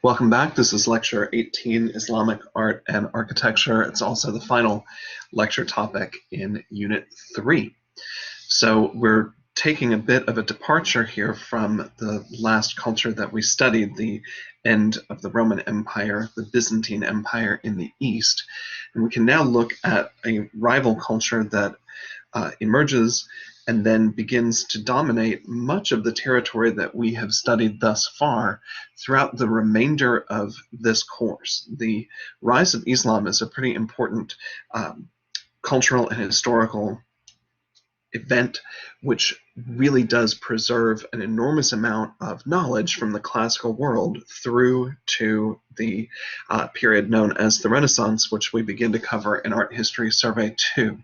Welcome back. This is Lecture 18, Islamic Art and Architecture. It's also the final lecture topic in Unit 3. So we're taking a bit of a departure here from the last culture that we studied, the end of the Roman Empire, the Byzantine Empire in the East. And we can now look at a rival culture that emerges and then begins to dominate much of the territory that we have studied thus far throughout the remainder of this course. The rise of Islam is a pretty important cultural and historical event which really does preserve an enormous amount of knowledge from the classical world through to the period known as the Renaissance, which we begin to cover in Art History Survey 2.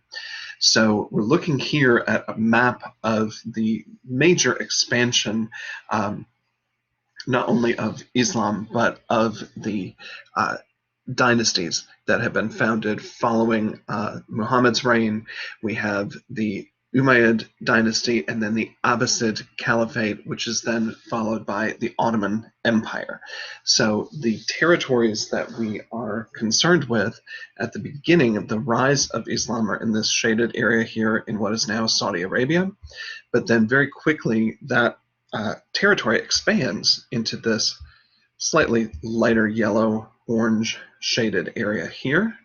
So we're looking here at a map of the major expansion, not only of Islam, but of the dynasties that have been founded following Muhammad's reign. We have the Umayyad dynasty and then the Abbasid Caliphate, which is then followed by the Ottoman Empire. So the territories that we are concerned with at the beginning of the rise of Islam are in this shaded area here in what is now Saudi Arabia, but then very quickly that territory expands into this slightly lighter yellow orange shaded area here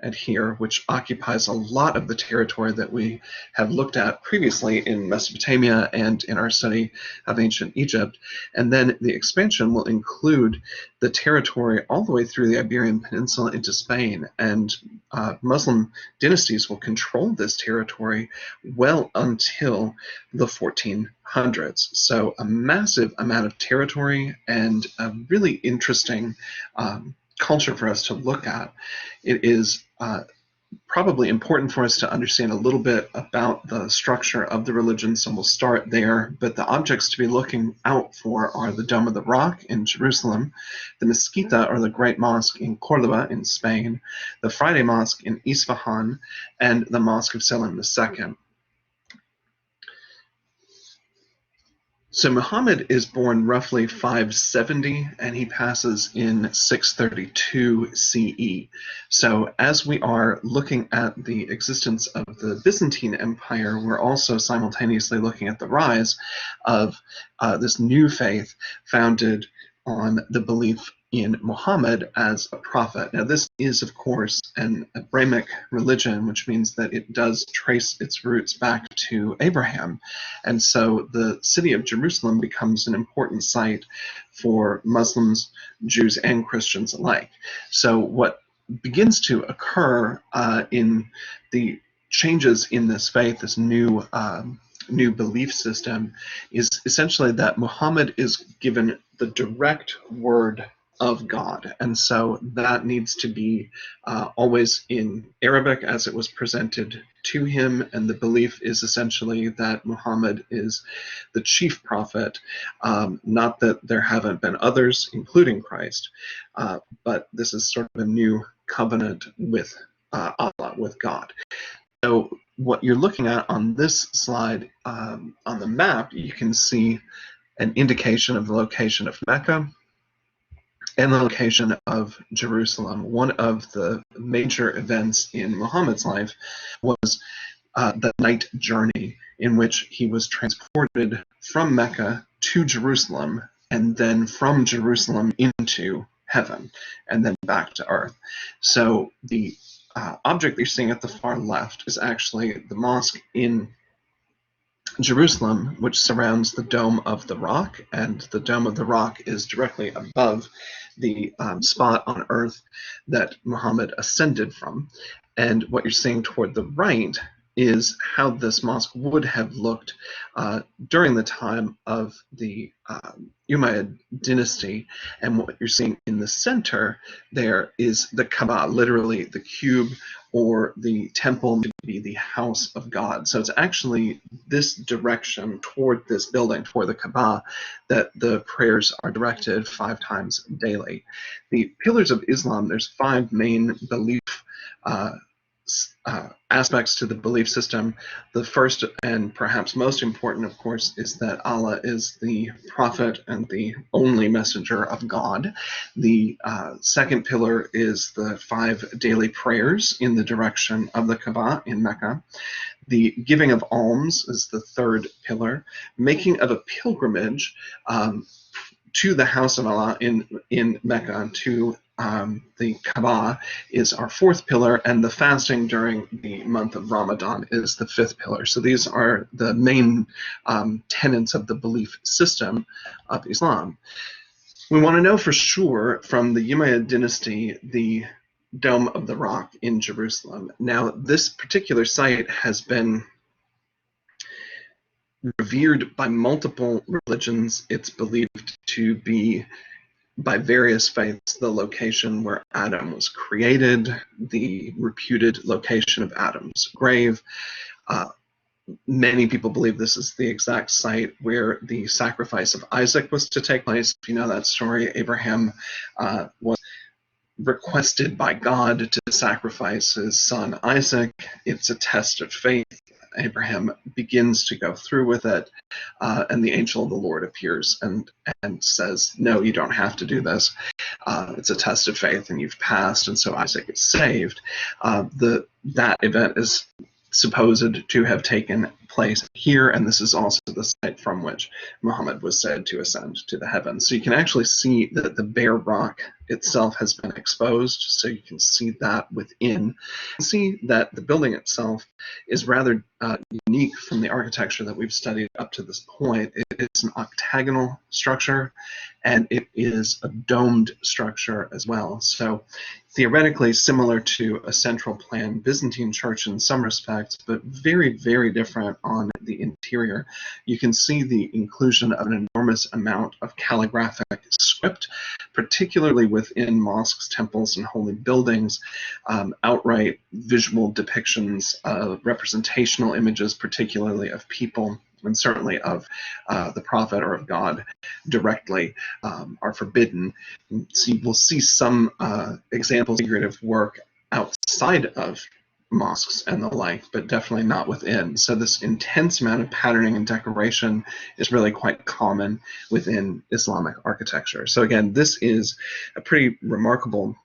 and here, which occupies a lot of the territory that we have looked at previously in Mesopotamia and in our study of ancient Egypt. And then the expansion will include the territory all the way through the Iberian Peninsula into Spain, and Muslim dynasties will control this territory well until the 1400s. So a massive amount of territory and a really interesting culture for us to look at. It is probably important for us to understand a little bit about the structure of the religion, so we'll start there. But the objects to be looking out for are the Dome of the Rock in Jerusalem, the Mesquita or the Great Mosque in Cordoba in Spain, the Friday Mosque in Isfahan, and the Mosque of Selim II. So Muhammad is born roughly 570 and he passes in 632 CE. So as we are looking at the existence of the Byzantine Empire, we're also simultaneously looking at the rise of this new faith founded on the belief in Muhammad as a prophet. Now this is of course an Abrahamic religion, which means that it does trace its roots back to Abraham. And so the city of Jerusalem becomes an important site for Muslims, Jews, and Christians alike. So what begins to occur in the changes in this faith, this new belief system, is essentially that Muhammad is given the direct word of God, and so that needs to be always in Arabic as it was presented to him, and the belief is essentially that Muhammad is the chief prophet, not that there haven't been others, including Christ, but this is sort of a new covenant with Allah, with God. So what you're looking at on this slide, on the map, you can see an indication of the location of Mecca and the location of Jerusalem. One of the major events in Muhammad's life was the night journey in which he was transported from Mecca to Jerusalem and then from Jerusalem into heaven and then back to earth. So the object that you're seeing at the far left is actually the mosque in Jerusalem, which surrounds the Dome of the Rock, and the Dome of the Rock is directly above the spot on earth that Muhammad ascended from. And what you're seeing toward the right is how this mosque would have looked during the time of the Umayyad dynasty. And what you're seeing in the center there is the Kaaba, literally the cube or the temple, to be the house of God. So it's actually this direction toward this building, toward the Kaaba, that the prayers are directed 5 times daily. The pillars of Islam, there's 5 main belief aspects to the belief system. The first and perhaps most important, of course, is that Allah is the prophet and the only messenger of God. The second pillar is the 5 daily prayers in the direction of the Kaaba in Mecca. The giving of alms is the third pillar. Making of a pilgrimage to the house of Allah in Mecca, to the Kaaba, is our fourth pillar, and the fasting during the month of Ramadan is the fifth pillar. So these are the main tenets of the belief system of Islam. We want to know for sure from the Umayyad dynasty the Dome of the Rock in Jerusalem. Now, this particular site has been revered by multiple religions. It's believed to be, by various faiths, the location where Adam was created, the reputed location of Adam's grave. Many people believe this is the exact site where the sacrifice of Isaac was to take place. If you know that story, Abraham was requested by God to sacrifice his son Isaac. It's a test of faith. Abraham begins to go through with it, and the angel of the Lord appears and says, no, you don't have to do this. It's a test of faith, and you've passed, and so Isaac is saved. That event is supposed to have taken place here, and this is also the site from which Muhammad was said to ascend to the heavens. So you can actually see that the bare rock itself has been exposed, so you can see that within. You can see that the building itself is rather unique from the architecture that we've studied up to this point. It is an octagonal structure, and it is a domed structure as well. So theoretically similar to a central plan Byzantine church in some respects, but very, very different on the interior. You can see the inclusion of an enormous amount of calligraphic script, particularly within mosques, temples, and holy buildings, outright visual depictions of representational images, particularly of people, and certainly of the prophet or of God directly, are forbidden. So we'll see some examples of figurative work outside of mosques and the like, but definitely not within. So this intense amount of patterning and decoration is really quite common within Islamic architecture. So again, this is a pretty remarkable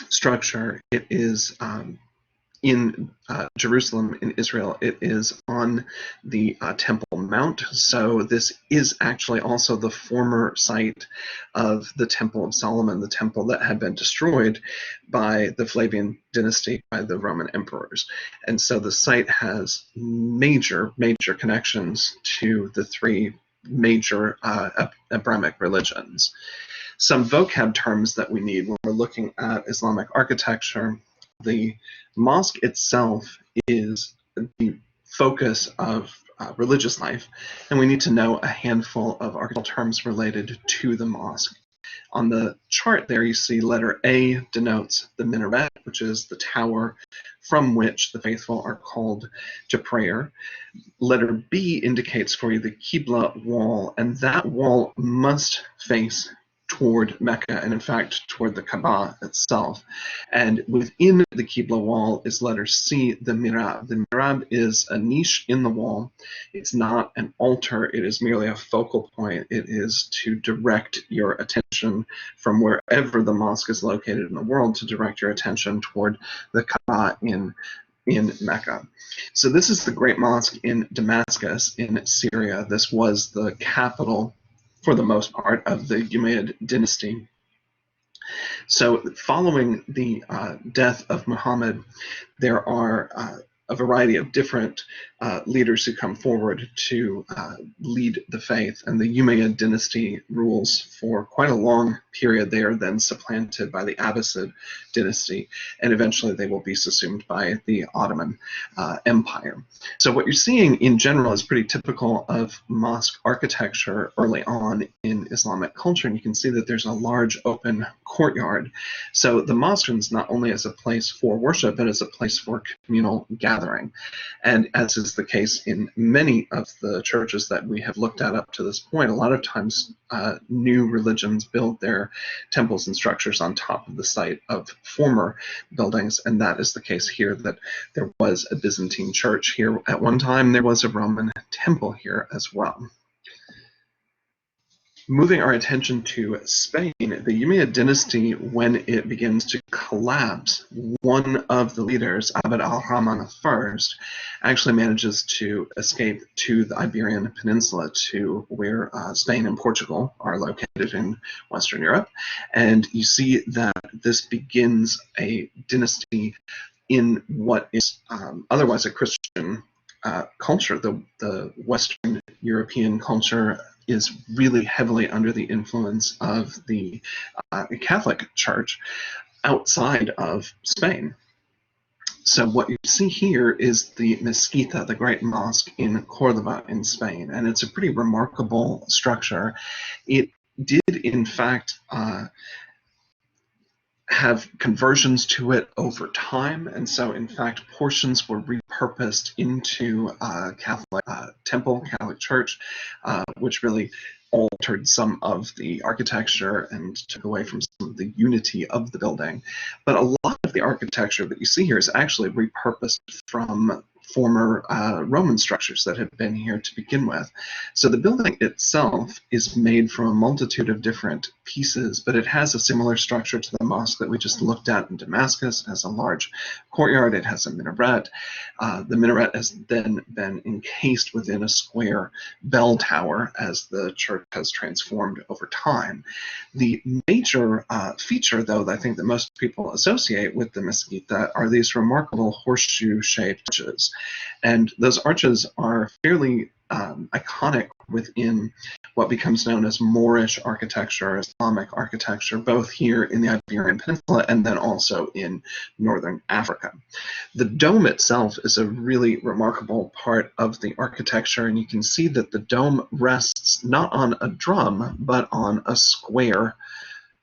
structure. It is in Jerusalem, in Israel. It is on the Temple Mount. So this is actually also the former site of the Temple of Solomon, the temple that had been destroyed by the Flavian dynasty, by the Roman emperors. And so the site has major connections to the 3 major Abrahamic religions. Some vocab terms that we need when we're looking at Islamic architecture. The mosque itself is the focus of religious life, and we need to know a handful of architectural terms related to the mosque. On the chart there, you see letter A denotes the minaret, which is the tower from which the faithful are called to prayer. Letter B indicates for you the Qibla wall, and that wall must face toward Mecca, and in fact toward the Kaaba itself. And within the Qibla wall is letter C, the mihrab. The mihrab is a niche in the wall. It's not an altar, it is merely a focal point. It is to direct your attention from wherever the mosque is located in the world, to direct your attention toward the Kaaba in Mecca. So this is the Great Mosque in Damascus in Syria. This was the capital, for the most part, of the Umayyad dynasty. So following the death of Muhammad, there are a variety of different leaders who come forward to lead the faith, and the Umayyad dynasty rules for quite a long period. They are then supplanted by the Abbasid dynasty, and eventually they will be subsumed by the Ottoman Empire. So what you're seeing in general is pretty typical of mosque architecture early on in Islamic culture, and you can see that there's a large open courtyard. So the mosque is not only as a place for worship, but as a place for communal gathering. And as is the case in many of the churches that we have looked at up to this point, a lot of times new religions build their temples and structures on top of the site of former buildings, and that is the case here, that there was a Byzantine church here at one time. There was a Roman temple here as well. Moving our attention to Spain, the Umayyad dynasty, when it begins to collapse, one of the leaders, Abd al-Rahman I, actually manages to escape to the Iberian Peninsula, to where Spain and Portugal are located in Western Europe. And you see that this begins a dynasty in what is otherwise a Christian culture. The Western European culture is really heavily under the influence of the Catholic Church outside of Spain. So what you see here is the Mesquita, the great mosque in Cordoba in Spain, and it's a pretty remarkable structure. It did, in fact, have conversions to it over time, and so in fact portions were repurposed into Catholic temple, Catholic church, which really altered some of the architecture and took away from some of the unity of the building. But a lot of the architecture that you see here is actually repurposed from former Roman structures that had been here to begin with. So the building itself is made from a multitude of different pieces, but it has a similar structure to the mosque that we just looked at in Damascus. It has a large courtyard, it has a minaret. The minaret has then been encased within a square bell tower as the church has transformed over time. The major feature, though, that I think that most people associate with the Mesquita are these remarkable horseshoe-shaped arches. And those arches are fairly iconic within what becomes known as Moorish architecture, Islamic architecture, both here in the Iberian Peninsula and then also in northern Africa. The dome itself is a really remarkable part of the architecture, and you can see that the dome rests not on a drum, but on a square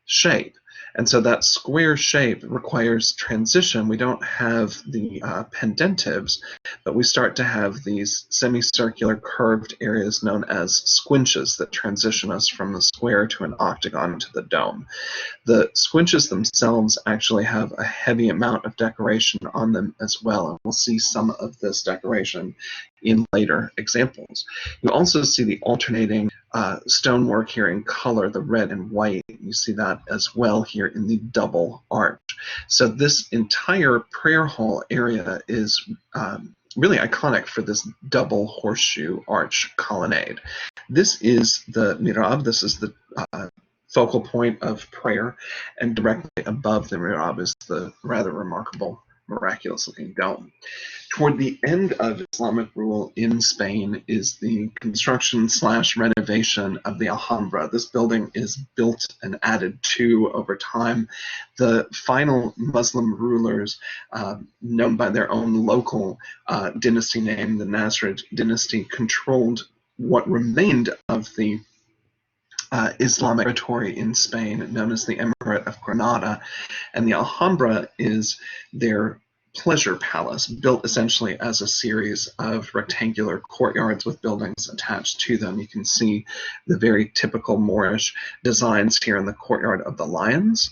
shape. And so that square shape requires transition. We don't have the pendentives, but we start to have these semicircular curved areas known as squinches that transition us from the square to an octagon to the dome. The squinches themselves actually have a heavy amount of decoration on them as well, and we'll see some of this decoration in later examples. You also see the alternating stonework here in color, the red and white. You see that as well here in the double arch. So this entire prayer hall area is really iconic for this double horseshoe arch colonnade. This is the mihrab. This is the focal point of prayer, and directly above the mihrab is the rather remarkable, miraculous-looking dome. Toward the end of Islamic rule in Spain is the construction/renovation of the Alhambra. This building is built and added to over time. The final Muslim rulers, known by their own local dynasty name, the Nasrid dynasty, controlled what remained of the Islamic territory in Spain, known as the Emirate of Granada, and the Alhambra is their pleasure palace, built essentially as a series of rectangular courtyards with buildings attached to them. You can see the very typical Moorish designs here in the courtyard of the lions.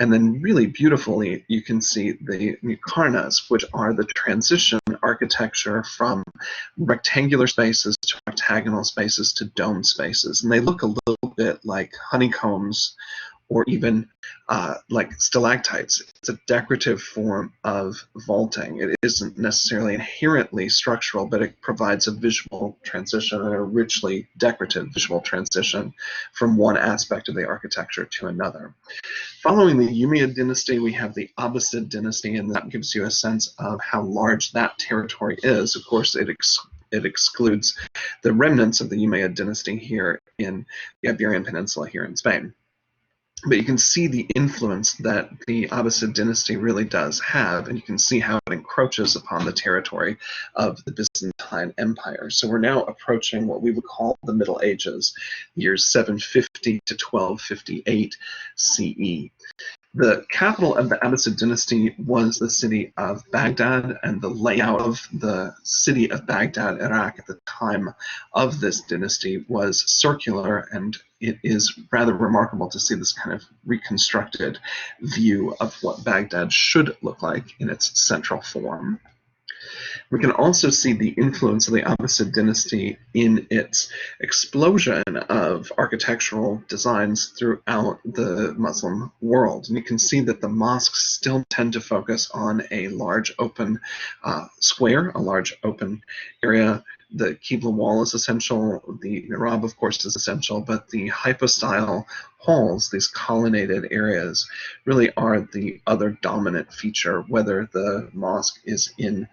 And then really beautifully, you can see the muqarnas, which are the transition architecture from rectangular spaces to octagonal spaces to dome spaces. And they look a little bit like honeycombs or even like stalactites. It's a decorative form of vaulting. It isn't necessarily inherently structural, but it provides a visual transition and a richly decorative visual transition from one aspect of the architecture to another. Following the Umayyad dynasty, we have the Abbasid dynasty, and that gives you a sense of how large that territory is. Of course, it excludes the remnants of the Umayyad dynasty here in the Iberian Peninsula here in Spain. But you can see the influence that the Abbasid dynasty really does have, and you can see how it encroaches upon the territory of the Byzantine Empire. So we're now approaching what we would call the Middle Ages, years 750 to 1258 CE. The capital of the Abbasid dynasty was the city of Baghdad, and the layout of the city of Baghdad, Iraq, at the time of this dynasty was circular, and it is rather remarkable to see this kind of reconstructed view of what Baghdad should look like in its central form. We can also see the influence of the Abbasid dynasty in its explosion of architectural designs throughout the Muslim world. And you can see that the mosques still tend to focus on a large open square, a large open area. The Qibla wall is essential, the mihrab, of course, is essential, but the hypostyle halls, these colonnaded areas, really are the other dominant feature, whether the mosque is in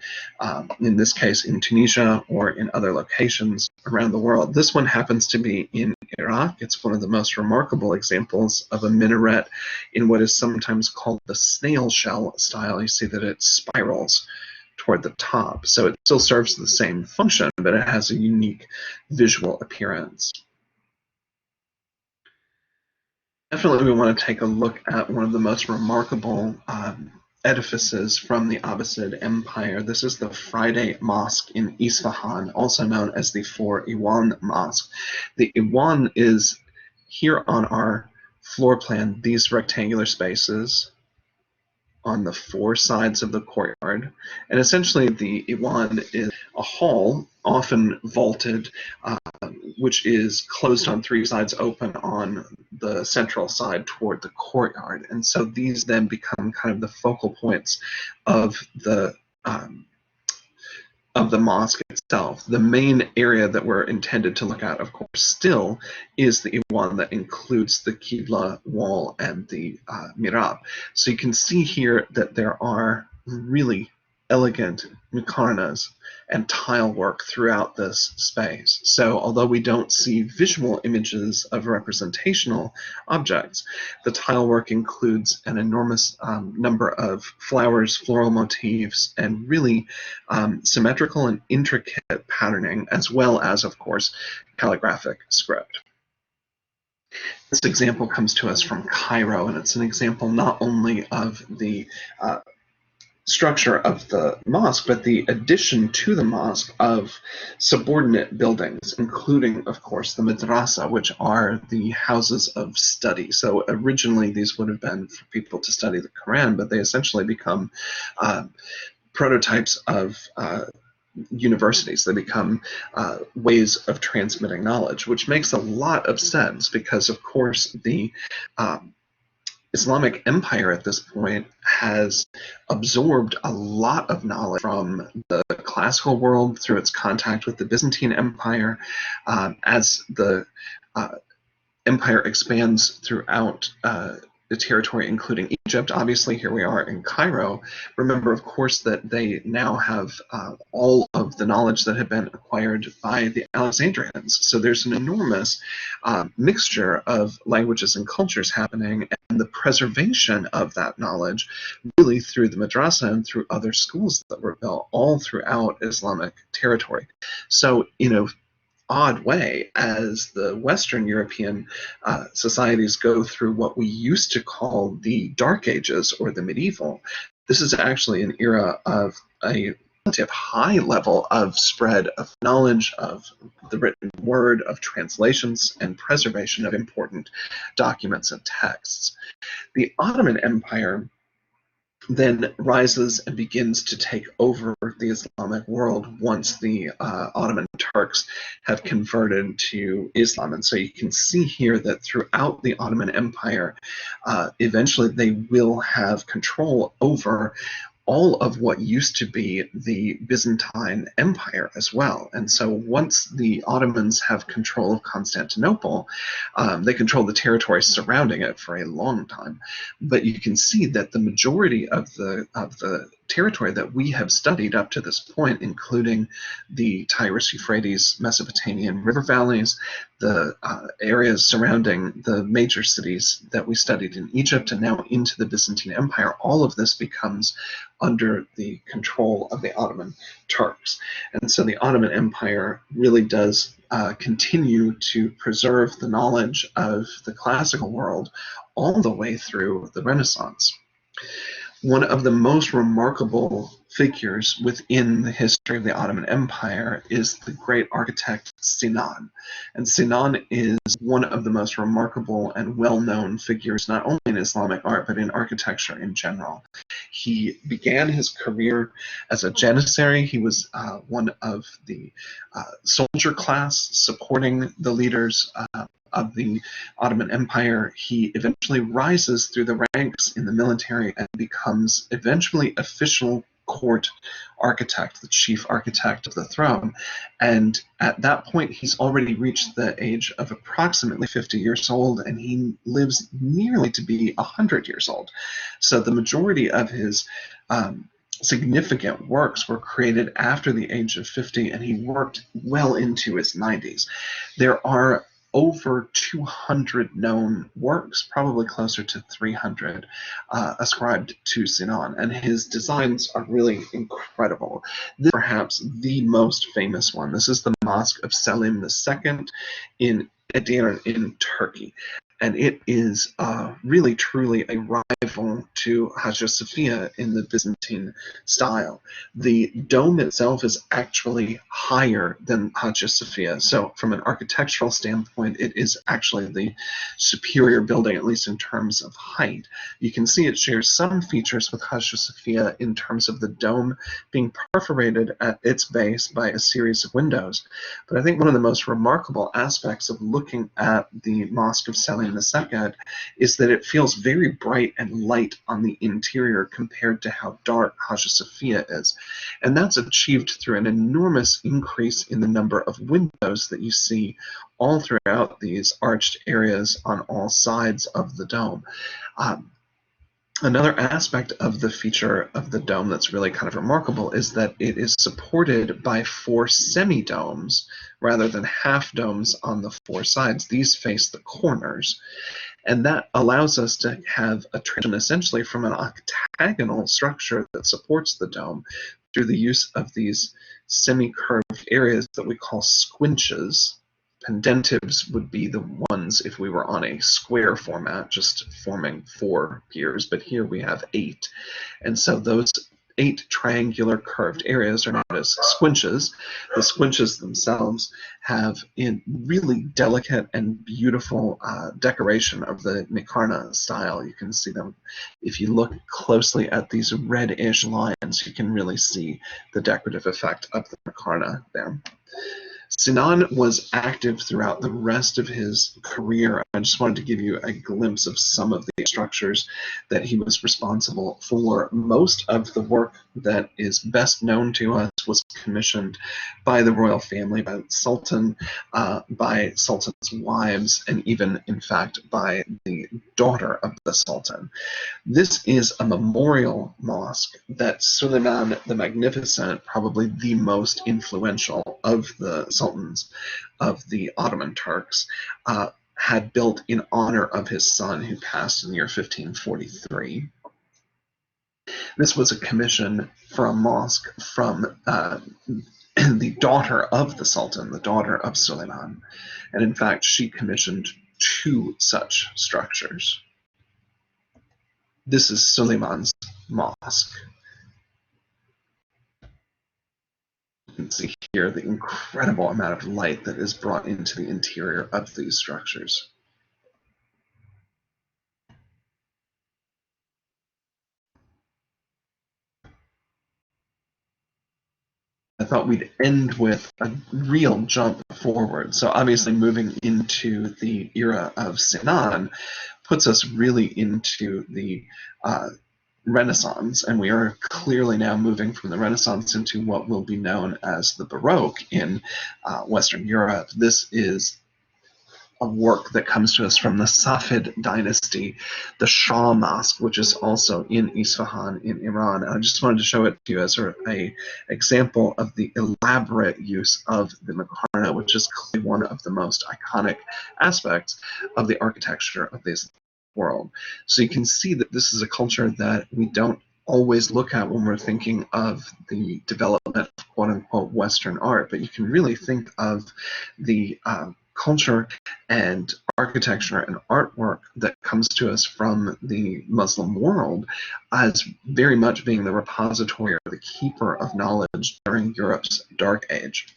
this case, in Tunisia or in other locations around the world. This one happens to be in Iraq. It's one of the most remarkable examples of a minaret in what is sometimes called the snail shell style. You see that it spirals toward the top. So it still serves the same function, but it has a unique visual appearance. Definitely we want to take a look at one of the most remarkable edifices from the Abbasid Empire. This is the Friday Mosque in Isfahan, also known as the Four Iwan Mosque. The Iwan is here on our floor plan, these rectangular spaces on the four sides of the courtyard. And essentially the Iwan is a hall, often vaulted, which is closed on three sides, open on the central side toward the courtyard. And so these then become kind of the focal points of the mosque itself. The main area that we're intended to look at, of course, still is the Iwan that includes the Qibla wall and the mihrab. So you can see here that there are really elegant muqarnas and tile work throughout this space. So although we don't see visual images of representational objects, the tile work includes an enormous number of flowers, floral motifs, and really symmetrical and intricate patterning, as well as, of course, calligraphic script. This example comes to us from Cairo, and it's an example not only of the structure of the mosque, but the addition to the mosque of subordinate buildings, including, of course, the madrasa, which are the houses of study. So originally these would have been for people to study the Quran, but they essentially become prototypes of universities. They become ways of transmitting knowledge, which makes a lot of sense because, of course, the Islamic Empire at this point has absorbed a lot of knowledge from the classical world through its contact with the Byzantine Empire. As the empire expands throughout the territory, including Egypt. Obviously, here we are in Cairo. Remember, of course, that they now have all of the knowledge that had been acquired by the Alexandrians. So there's an enormous mixture of languages and cultures happening, and the preservation of that knowledge really through the madrasa and through other schools that were built all throughout Islamic territory. So, odd way, as the Western European societies go through what we used to call the Dark Ages or the medieval, this is actually an era of a relative high level of spread of knowledge, of the written word, of translations, and preservation of important documents and texts. The Ottoman Empire then rises and begins to take over the Islamic world once the Ottoman Turks have converted to Islam. And so you can see here that throughout the Ottoman Empire, eventually they will have control over all of what used to be the Byzantine Empire as well. And so once the Ottomans have control of Constantinople, they control the territory surrounding it for a long time. But you can see that the majority of the territory that we have studied up to this point, including the Tigris-Euphrates Mesopotamian river valleys, the areas surrounding the major cities that we studied in Egypt and now into the Byzantine Empire, all of this becomes under the control of the Ottoman Turks. And so the Ottoman Empire really does continue to preserve the knowledge of the classical world all the way through the Renaissance. One of the most remarkable figures within the history of the Ottoman Empire is the great architect Sinan. And Sinan is one of the most remarkable and well-known figures, not only in Islamic art, but in architecture in general. He began his career as a janissary. He was one of the soldier class supporting the leaders of the Ottoman Empire. He eventually rises through the ranks in the military and becomes eventually official court architect, the chief architect of the throne. And at that point, he's already reached the age of approximately 50 years old, and he lives nearly to be 100 years old. So the majority of his significant works were created after the age of 50, and he worked well into his 90s. There are over 200 known works, probably closer to 300, ascribed to Sinan, and his designs are really incredible. This is perhaps the most famous one. This is the Mosque of Selim II in Edina in Turkey. And it is really, truly a rival to Hagia Sophia in the Byzantine style. The dome itself is actually higher than Hagia Sophia. So from an architectural standpoint, it is actually the superior building, at least in terms of height. You can see it shares some features with Hagia Sophia in terms of the dome being perforated at its base by a series of windows. But I think one of the most remarkable aspects of looking at the Mosque of Selim II is that it feels very bright and light on the interior compared to how dark Hagia Sophia is. And that's achieved through an enormous increase in the number of windows that you see all throughout these arched areas on all sides of the dome. Another aspect of the feature of the dome that's really kind of remarkable is that it is supported by 4 semi-domes rather than half domes on the 4 sides. These face the corners. And that allows us to have a transition essentially from an octagonal structure that supports the dome through the use of these semi-curved areas that we call squinches. Pendentives would be the ones if we were on a square format, just forming 4 piers, but here we have 8. And so those 8 triangular curved areas are known as squinches. The squinches themselves have a really delicate and beautiful decoration of the Nikarna style. You can see them. If you look closely at these reddish lines, you can really see the decorative effect of the Nikarna there. Sinan was active throughout the rest of his career. I just wanted to give you a glimpse of some of the structures that he was responsible for. Most of the work that is best known to us was commissioned by the royal family, by the Sultan, by Sultan's wives, and even, in fact, by the daughter of the Sultan. This is a memorial mosque that Suleiman the Magnificent, probably the most influential of the sultans of the Ottoman Turks, had built in honor of his son who passed in the year 1543. This was a commission for a mosque from the daughter of the Sultan, the daughter of Suleiman. And in fact, she commissioned 2 such structures. This is Suleiman's mosque. You can see here the incredible amount of light that is brought into the interior of these structures. I thought we'd end with a real jump forward. So obviously moving into the era of Sinan puts us really into the Renaissance, and we are clearly now moving from the Renaissance into what will be known as the Baroque in Western Europe. This is a work that comes to us from the Safid dynasty, the Shah Mosque, which is also in Isfahan in Iran. And I just wanted to show it to you as an example of the elaborate use of the Nikarna, which is clearly one of the most iconic aspects of the architecture of this world. So you can see that this is a culture that we don't always look at when we're thinking of the development of quote-unquote Western art, but you can really think of the culture and architecture and artwork that comes to us from the Muslim world as very much being the repository or the keeper of knowledge during Europe's Dark Age.